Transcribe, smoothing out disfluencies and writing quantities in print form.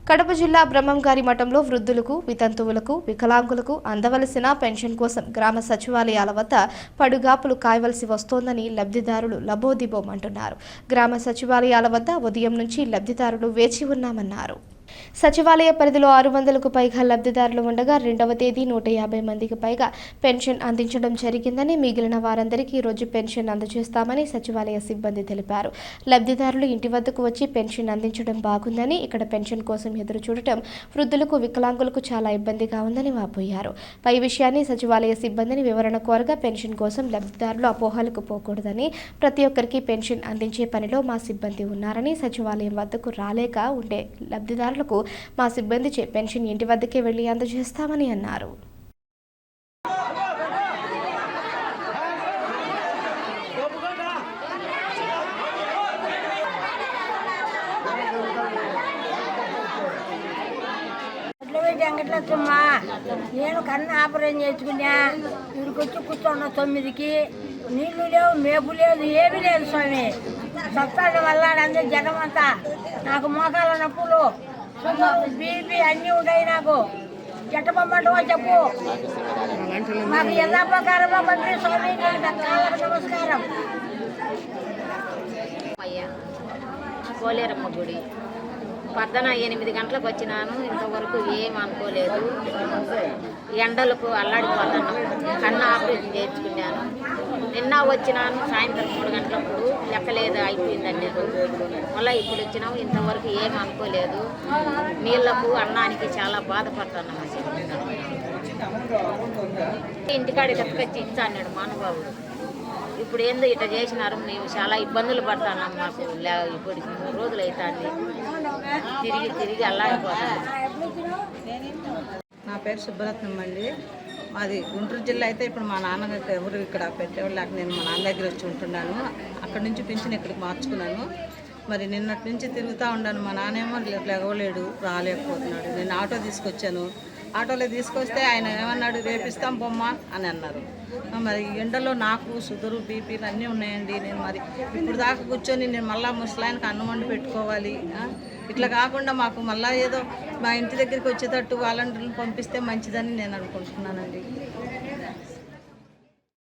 కడప జిల్లా బ్రహ్మంగారి మఠంలో వృద్ధులకు, వితంతువులకు, వికలాంగులకు అందవలసిన పెన్షన్ కోసం గ్రామ సచివాలయాల వద్ద పడుగాపులు కాయవలసి వస్తోందని లబ్ధిదారులు లబోదిబోమంటున్నారు. గ్రామ సచివాలయాల వద్ద ఉదయం నుంచి లబ్ధిదారులు వేచి ఉన్నామన్నారు. సచివాలయ పరిధిలో 600కు పైగా లబ్ధిదారులు ఉండగా 2వ తేదీ 150 మందికి పైగా పెన్షన్ అందించడం జరిగిందని, మిగిలిన వారందరికీ ఈ రోజు పెన్షన్ అందజేస్తామని సచివాలయ సిబ్బంది తెలిపారు. లబ్ధిదారులు ఇంటి వద్దకు వచ్చి పెన్షన్ అందించడం బాగుందని, ఇక్కడ పెన్షన్ కోసం ఎదురు చూడటం వృద్ధులకు, వికలాంగులకు చాలా ఇబ్బందిగా ఉందని వాపోయారు. పై విషయాన్ని సచివాలయ సిబ్బందిని వివరణ కోరగా పెన్షన్ కోసం లబ్ధిదారులు అపోహలకు పోకూడదని, ప్రతి ఒక్కరికి పెన్షన్ అందించే పనిలో మా సిబ్బంది ఉన్నారని, సచివాలయం వద్దకు రాలేక ఉండే లబ్ధిదారులకు మా సిబ్బందిచే పెన్షన్ ఇంటి వద్దకే వెళ్లి అందజేస్తామని అన్నారు. వెంకటలక్ష్మమ్మ, నేను కన్ను ఆపరేషన్ చేసుకున్నా. ఇక్కడికి వచ్చి కూర్చున్నా 9కి. నీళ్లు లేవు, మేపు లేదు, ఏమీ లేదు స్వామి. సత్తాన్ని వల్ల అందరి జనం అంతా. నాకు మోకాల నొప్పులు, బీపీ అన్నీ ఉన్నాయి. నాకు ఎట్ట పంపమంటావో చెప్పు. నాకు ఎలా ప్రకారమో పంపి స్వామి. నేను కాళ్ళకు నమస్కారం. పోలేరమ్మ గుడి పొద్దున 8 గంటలకు వచ్చినాను. ఇంతవరకు ఏం అనుకోలేదు. ఎండలకు అల్లాడిపోతాను. కన్ను ఆపరేషన్ చేయించుకున్నాను. నిన్న వచ్చినాను సాయంత్రం 3 గంటలప్పుడు. లెక్కలేదు, అయిపోయిందండి. మళ్ళీ ఇప్పుడు వచ్చినాము. ఇంతవరకు ఏం అనుకోలేదు. నీళ్లకు అన్నానికి చాలా బాధపడుతున్నాం. ఇంటికాడ ఎత్తుకొచ్చి ఇచ్చా అన్నాడు మానబాబుడు. ఇప్పుడు ఏందో ఇట్లా చేసినారు. మేము చాలా ఇబ్బందులు పడుతున్నాం. మాకు ఇప్పుడు 3 రోజులు అవుతుంది. తిరిగి అల్లాడిపోతాం. నా పేరు సుబ్బరత్నం అండి. మాది గుంటూరు జిల్లా. అయితే ఇప్పుడు మా నాన్నగారికి ఎవరు ఇక్కడ పెట్టేవాళ్ళు లేక నేను మా నాన్న దగ్గర వచ్చి ఉంటున్నాను. అక్కడి నుంచి పింఛన్ ఇక్కడికి మార్చుకున్నాను. మరి నిన్నటి నుంచి తిరుగుతూ ఉన్నాను. మా నాన్నేమో లెగవలేడు, రాలేకపోతున్నాడు. నేను ఆటో తీసుకొచ్చాను. ఆటోలో తీసుకొస్తే ఆయన ఏమన్నాడు, రేపిస్తాం బొమ్మ అని అన్నారు. మరి ఎండలో నాకు షుగరు, బీపీలు అన్నీ ఉన్నాయండి. నేను మరి ఇప్పుడు దాకా కూర్చొని నేను మళ్ళీ ముసలాయనకి అన్నం వండి పెట్టుకోవాలి. ఇట్లా కాకుండా మాకు మళ్ళీ ఏదో మా ఇంటి దగ్గరికి వచ్చేటట్టు వాలంటీర్లను పంపిస్తే మంచిదని నేను అనుకుంటున్నానండి.